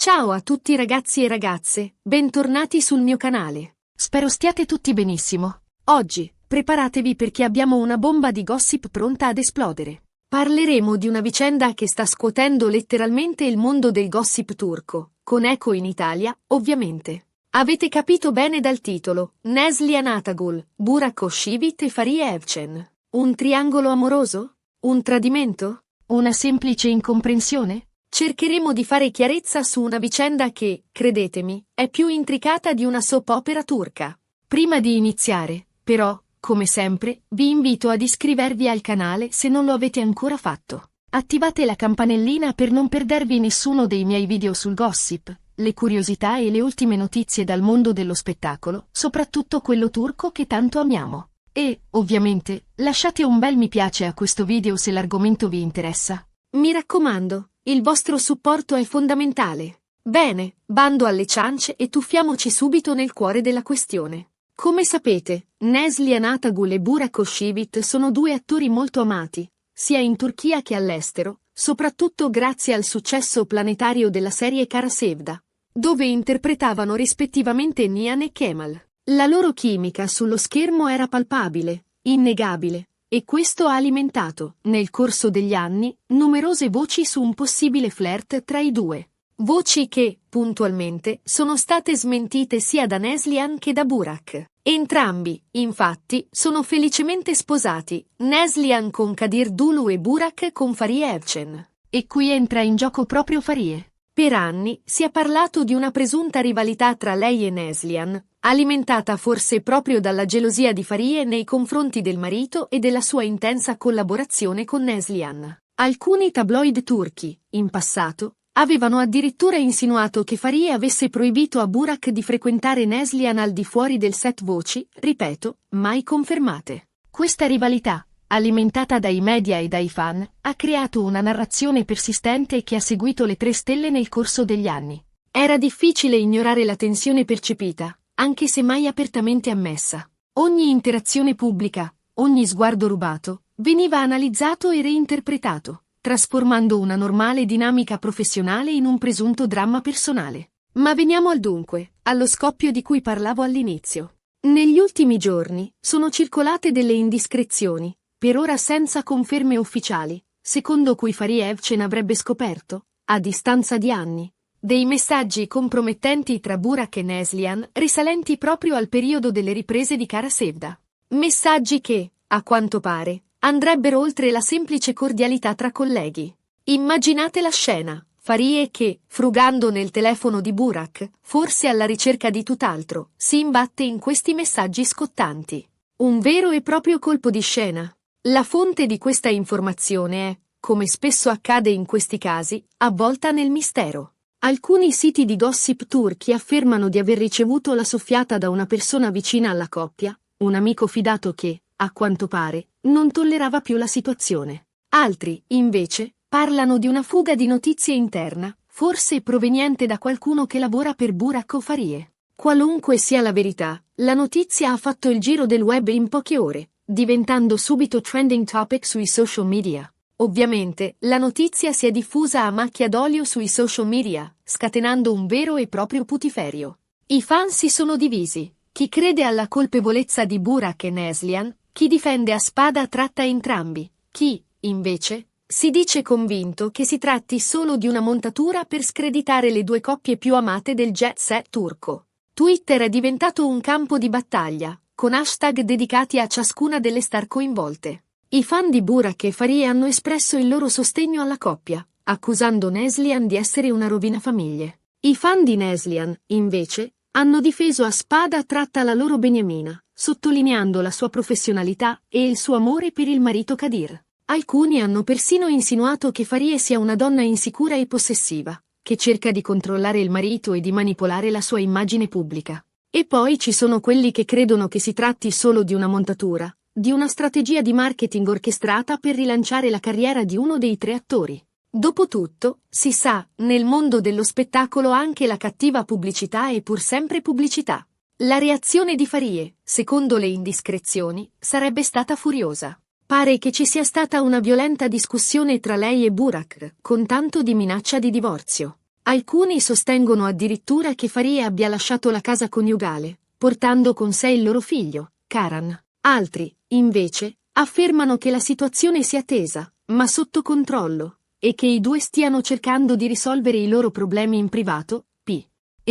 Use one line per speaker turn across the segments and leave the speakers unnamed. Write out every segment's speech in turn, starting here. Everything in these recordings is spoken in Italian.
Ciao a tutti ragazzi e ragazze, bentornati sul mio canale. Spero stiate tutti benissimo. Oggi, preparatevi perché abbiamo una bomba di gossip pronta ad esplodere. Parleremo di una vicenda che sta scuotendo letteralmente il mondo del gossip turco, con eco in Italia, ovviamente. Avete capito bene dal titolo, Neslihan Atagul, Burak Özçivit e Fahriye Evcen. Un triangolo amoroso? Un tradimento? Una semplice incomprensione? Cercheremo di fare chiarezza su una vicenda che, credetemi, è più intricata di una soap opera turca. Prima di iniziare, però, come sempre, vi invito ad iscrivervi al canale se non lo avete ancora fatto. Attivate la campanellina per non perdervi nessuno dei miei video sul gossip, le curiosità e le ultime notizie dal mondo dello spettacolo, soprattutto quello turco che tanto amiamo. E, ovviamente, lasciate un bel mi piace a questo video se l'argomento vi interessa. Mi raccomando, il vostro supporto è fondamentale. Bene, bando alle ciance e tuffiamoci subito nel cuore della questione. Come sapete, Neslihan Atagul e Burak Özçivit sono due attori molto amati, sia in Turchia che all'estero, soprattutto grazie al successo planetario della serie Kara Sevda, dove interpretavano rispettivamente Nihan e Kemal. La loro chimica sullo schermo era palpabile, innegabile, e questo ha alimentato, nel corso degli anni, numerose voci su un possibile flirt tra i due. Voci che, puntualmente, sono state smentite sia da Neslihan che da Burak. Entrambi, infatti, sono felicemente sposati, Neslihan con Kadir Dulu e Burak con Fahriye Evcen. E qui entra in gioco proprio Fahriye. Per anni si è parlato di una presunta rivalità tra lei e Neslihan, alimentata forse proprio dalla gelosia di Fahriye nei confronti del marito e della sua intensa collaborazione con Neslihan. Alcuni tabloid turchi, in passato, avevano addirittura insinuato che Fahriye avesse proibito a Burak di frequentare Neslihan al di fuori del set, voci, ripeto, mai confermate. Questa rivalità, alimentata dai media e dai fan, ha creato una narrazione persistente che ha seguito le tre stelle nel corso degli anni. Era difficile ignorare la tensione percepita, anche se mai apertamente ammessa. Ogni interazione pubblica, ogni sguardo rubato, veniva analizzato e reinterpretato, trasformando una normale dinamica professionale in un presunto dramma personale. Ma veniamo al dunque, allo scoppio di cui parlavo all'inizio. Negli ultimi giorni sono circolate delle indiscrezioni, per ora senza conferme ufficiali, secondo cui Fahriye Evcen avrebbe scoperto, a distanza di anni, dei messaggi compromettenti tra Burak e Neslihan risalenti proprio al periodo delle riprese di Kara Sevda. Messaggi che, a quanto pare, andrebbero oltre la semplice cordialità tra colleghi. Immaginate la scena, Fahriye che, frugando nel telefono di Burak, forse alla ricerca di tutt'altro, si imbatte in questi messaggi scottanti. Un vero e proprio colpo di scena. La fonte di questa informazione è, come spesso accade in questi casi, avvolta nel mistero. Alcuni siti di gossip turchi affermano di aver ricevuto la soffiata da una persona vicina alla coppia, un amico fidato che, a quanto pare, non tollerava più la situazione. Altri, invece, parlano di una fuga di notizie interna, forse proveniente da qualcuno che lavora per Burak o Fahriye. Qualunque sia la verità, la notizia ha fatto il giro del web in poche ore, diventando subito trending topic sui social media. Ovviamente, la notizia si è diffusa a macchia d'olio sui social media, scatenando un vero e proprio putiferio. I fan si sono divisi, chi crede alla colpevolezza di Burak e Neslihan, chi difende a spada tratta entrambi, chi, invece, si dice convinto che si tratti solo di una montatura per screditare le due coppie più amate del jet set turco. Twitter è diventato un campo di battaglia, con hashtag dedicati a ciascuna delle star coinvolte. I fan di Burak e Fahriye hanno espresso il loro sostegno alla coppia, accusando Neslihan di essere una rovina-famiglie. I fan di Neslihan, invece, hanno difeso a spada tratta la loro beniamina, sottolineando la sua professionalità e il suo amore per il marito Kadir. Alcuni hanno persino insinuato che Fahriye sia una donna insicura e possessiva, che cerca di controllare il marito e di manipolare la sua immagine pubblica. E poi ci sono quelli che credono che si tratti solo di una montatura, di una strategia di marketing orchestrata per rilanciare la carriera di uno dei tre attori. Dopotutto, si sa, nel mondo dello spettacolo anche la cattiva pubblicità è pur sempre pubblicità. La reazione di Fahriye, secondo le indiscrezioni, sarebbe stata furiosa. Pare che ci sia stata una violenta discussione tra lei e Burak, con tanto di minaccia di divorzio. Alcuni sostengono addirittura che Farie abbia lasciato la casa coniugale, portando con sé il loro figlio, Karan. Altri, invece, affermano che la situazione sia tesa, ma sotto controllo, e che i due stiano cercando di risolvere i loro problemi in privato,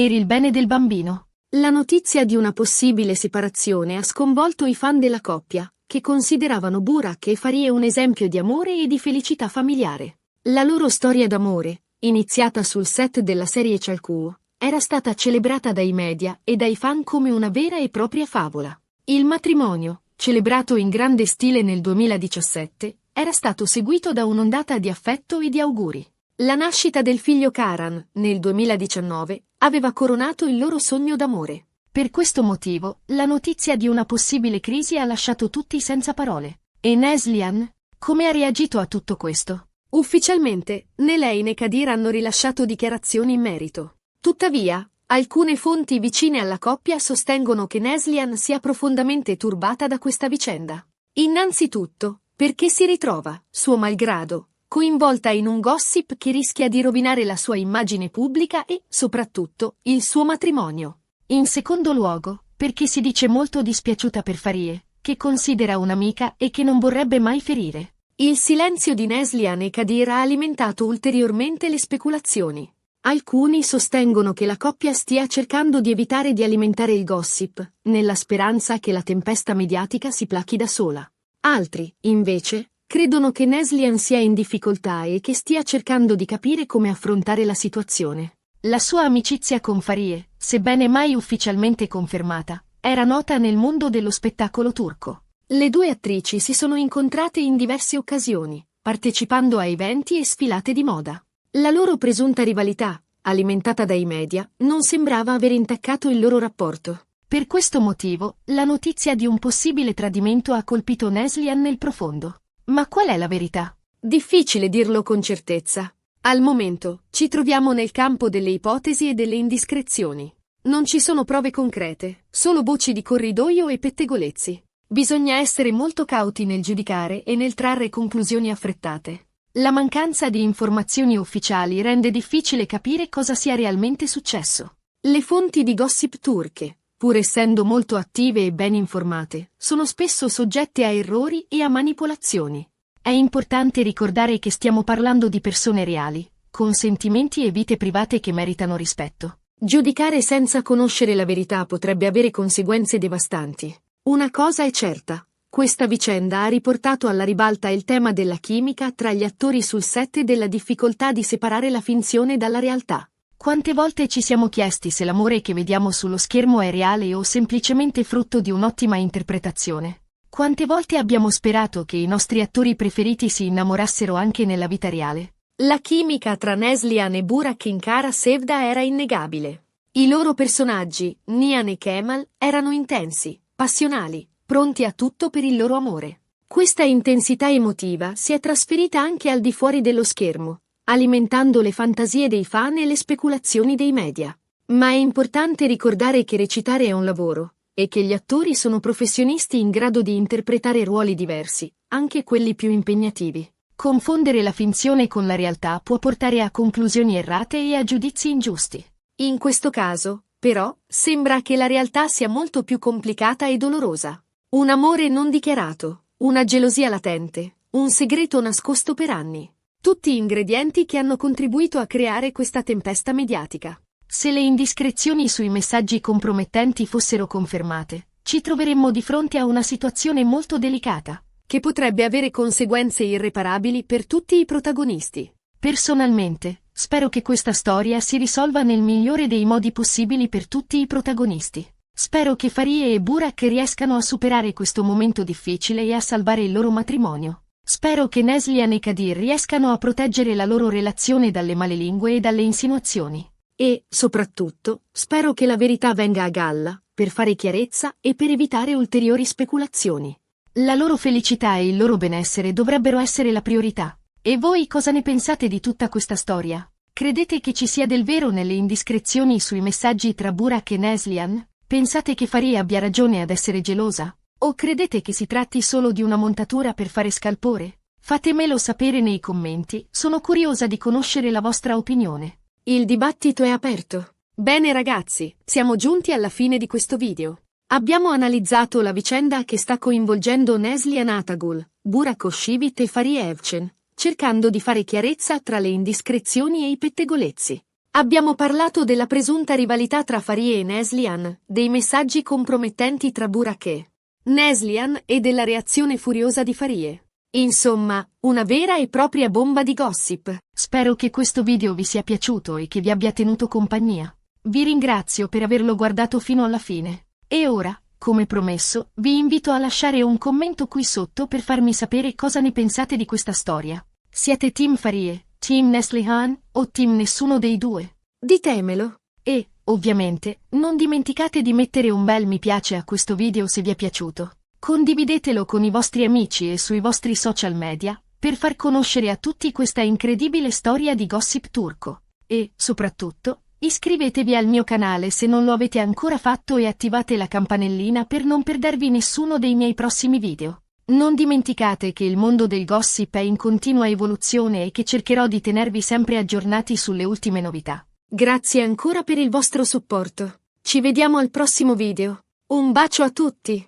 per il bene del bambino. La notizia di una possibile separazione ha sconvolto i fan della coppia, che consideravano Burak e Farie un esempio di amore e di felicità familiare. La loro storia d'amore, iniziata sul set della serie Çalkuu, era stata celebrata dai media e dai fan come una vera e propria favola. Il matrimonio, celebrato in grande stile nel 2017, era stato seguito da un'ondata di affetto e di auguri. La nascita del figlio Karan, nel 2019, aveva coronato il loro sogno d'amore. Per questo motivo, la notizia di una possibile crisi ha lasciato tutti senza parole. E Neslihan? Come ha reagito a tutto questo? Ufficialmente, né lei né Kadir hanno rilasciato dichiarazioni in merito. Tuttavia, alcune fonti vicine alla coppia sostengono che Neslihan sia profondamente turbata da questa vicenda. Innanzitutto, perché si ritrova, suo malgrado, coinvolta in un gossip che rischia di rovinare la sua immagine pubblica e, soprattutto, il suo matrimonio. In secondo luogo, perché si dice molto dispiaciuta per Farie, che considera un'amica e che non vorrebbe mai ferire. Il silenzio di Neslihan e Kadir ha alimentato ulteriormente le speculazioni. Alcuni sostengono che la coppia stia cercando di evitare di alimentare il gossip, nella speranza che la tempesta mediatica si plachi da sola. Altri, invece, credono che Neslihan sia in difficoltà e che stia cercando di capire come affrontare la situazione. La sua amicizia con Farie, sebbene mai ufficialmente confermata, era nota nel mondo dello spettacolo turco. Le due attrici si sono incontrate in diverse occasioni, partecipando a eventi e sfilate di moda. La loro presunta rivalità, alimentata dai media, non sembrava aver intaccato il loro rapporto. Per questo motivo, la notizia di un possibile tradimento ha colpito Neslihan nel profondo. Ma qual è la verità? Difficile dirlo con certezza. Al momento, ci troviamo nel campo delle ipotesi e delle indiscrezioni. Non ci sono prove concrete, solo voci di corridoio e pettegolezzi. Bisogna essere molto cauti nel giudicare e nel trarre conclusioni affrettate. La mancanza di informazioni ufficiali rende difficile capire cosa sia realmente successo. Le fonti di gossip turche, pur essendo molto attive e ben informate, sono spesso soggette a errori e a manipolazioni. È importante ricordare che stiamo parlando di persone reali, con sentimenti e vite private che meritano rispetto. Giudicare senza conoscere la verità potrebbe avere conseguenze devastanti. Una cosa è certa, questa vicenda ha riportato alla ribalta il tema della chimica tra gli attori sul set e della difficoltà di separare la finzione dalla realtà. Quante volte ci siamo chiesti se l'amore che vediamo sullo schermo è reale o semplicemente frutto di un'ottima interpretazione? Quante volte abbiamo sperato che i nostri attori preferiti si innamorassero anche nella vita reale? La chimica tra Neslihan e Burak in Kara Sevda era innegabile. I loro personaggi, Nihan e Kemal, erano intensi, passionali, pronti a tutto per il loro amore. Questa intensità emotiva si è trasferita anche al di fuori dello schermo, alimentando le fantasie dei fan e le speculazioni dei media. Ma è importante ricordare che recitare è un lavoro, e che gli attori sono professionisti in grado di interpretare ruoli diversi, anche quelli più impegnativi. Confondere la finzione con la realtà può portare a conclusioni errate e a giudizi ingiusti. In questo caso, però, sembra che la realtà sia molto più complicata e dolorosa. Un amore non dichiarato, una gelosia latente, un segreto nascosto per anni. Tutti ingredienti che hanno contribuito a creare questa tempesta mediatica. Se le indiscrezioni sui messaggi compromettenti fossero confermate, ci troveremmo di fronte a una situazione molto delicata, che potrebbe avere conseguenze irreparabili per tutti i protagonisti. Personalmente, spero che questa storia si risolva nel migliore dei modi possibili per tutti i protagonisti. Spero che Farie e Burak riescano a superare questo momento difficile e a salvare il loro matrimonio. Spero che Neslihan e Kadir riescano a proteggere la loro relazione dalle malelingue e dalle insinuazioni. E, soprattutto, spero che la verità venga a galla, per fare chiarezza e per evitare ulteriori speculazioni. La loro felicità e il loro benessere dovrebbero essere la priorità. E voi cosa ne pensate di tutta questa storia? Credete che ci sia del vero nelle indiscrezioni sui messaggi tra Burak e Neslihan? Pensate che Farie abbia ragione ad essere gelosa? O credete che si tratti solo di una montatura per fare scalpore? Fatemelo sapere nei commenti, sono curiosa di conoscere la vostra opinione. Il dibattito è aperto. Bene ragazzi, siamo giunti alla fine di questo video. Abbiamo analizzato la vicenda che sta coinvolgendo Neslihan Atagul, Burak Özçivit e Fariye Evcen, cercando di fare chiarezza tra le indiscrezioni e i pettegolezzi. Abbiamo parlato della presunta rivalità tra Fariye e Neslihan, dei messaggi compromettenti tra Burak e Neslihan e della reazione furiosa di Fariye. Insomma, una vera e propria bomba di gossip. Spero che questo video vi sia piaciuto e che vi abbia tenuto compagnia. Vi ringrazio per averlo guardato fino alla fine. E ora, come promesso, vi invito a lasciare un commento qui sotto per farmi sapere cosa ne pensate di questa storia. Siete team Fariye, team Neslihan o team nessuno dei due? Ditemelo. E, ovviamente, non dimenticate di mettere un bel mi piace a questo video se vi è piaciuto. Condividetelo con i vostri amici e sui vostri social media, per far conoscere a tutti questa incredibile storia di gossip turco. E, soprattutto, iscrivetevi al mio canale se non lo avete ancora fatto e attivate la campanellina per non perdervi nessuno dei miei prossimi video. Non dimenticate che il mondo del gossip è in continua evoluzione e che cercherò di tenervi sempre aggiornati sulle ultime novità. Grazie ancora per il vostro supporto. Ci vediamo al prossimo video. Un bacio a tutti!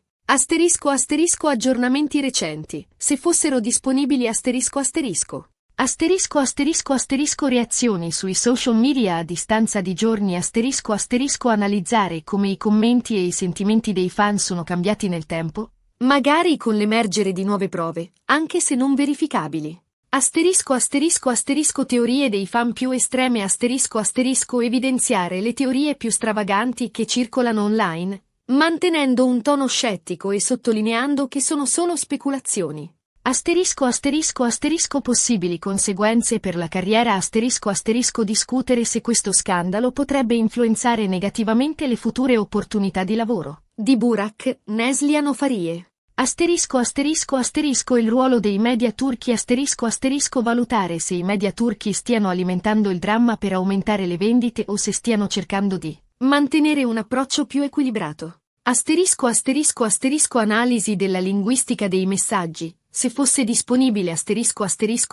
Aggiornamenti recenti, se fossero disponibili reazioni sui social media a distanza di giorni analizzare come i commenti e i sentimenti dei fan sono cambiati nel tempo, magari con l'emergere di nuove prove, anche se non verificabili. Teorie dei fan più estreme evidenziare le teorie più stravaganti che circolano online, mantenendo un tono scettico e sottolineando che sono solo speculazioni. Possibili conseguenze per la carriera discutere se questo scandalo potrebbe influenzare negativamente le future opportunità di lavoro di Burak, Neslihan o Fariye. Il ruolo dei media turchi valutare se i media turchi stiano alimentando il dramma per aumentare le vendite o se stiano cercando di mantenere un approccio più equilibrato. Analisi della linguistica dei messaggi, se fosse disponibile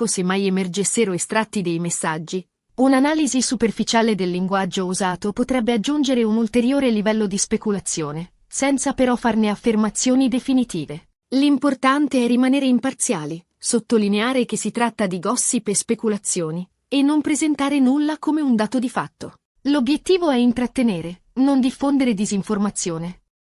se mai emergessero estratti dei messaggi. Un'analisi superficiale del linguaggio usato potrebbe aggiungere un ulteriore livello di speculazione, senza però farne affermazioni definitive. L'importante è rimanere imparziali, sottolineare che si tratta di gossip e speculazioni, e non presentare nulla come un dato di fatto. L'obiettivo è intrattenere, non diffondere disinformazione.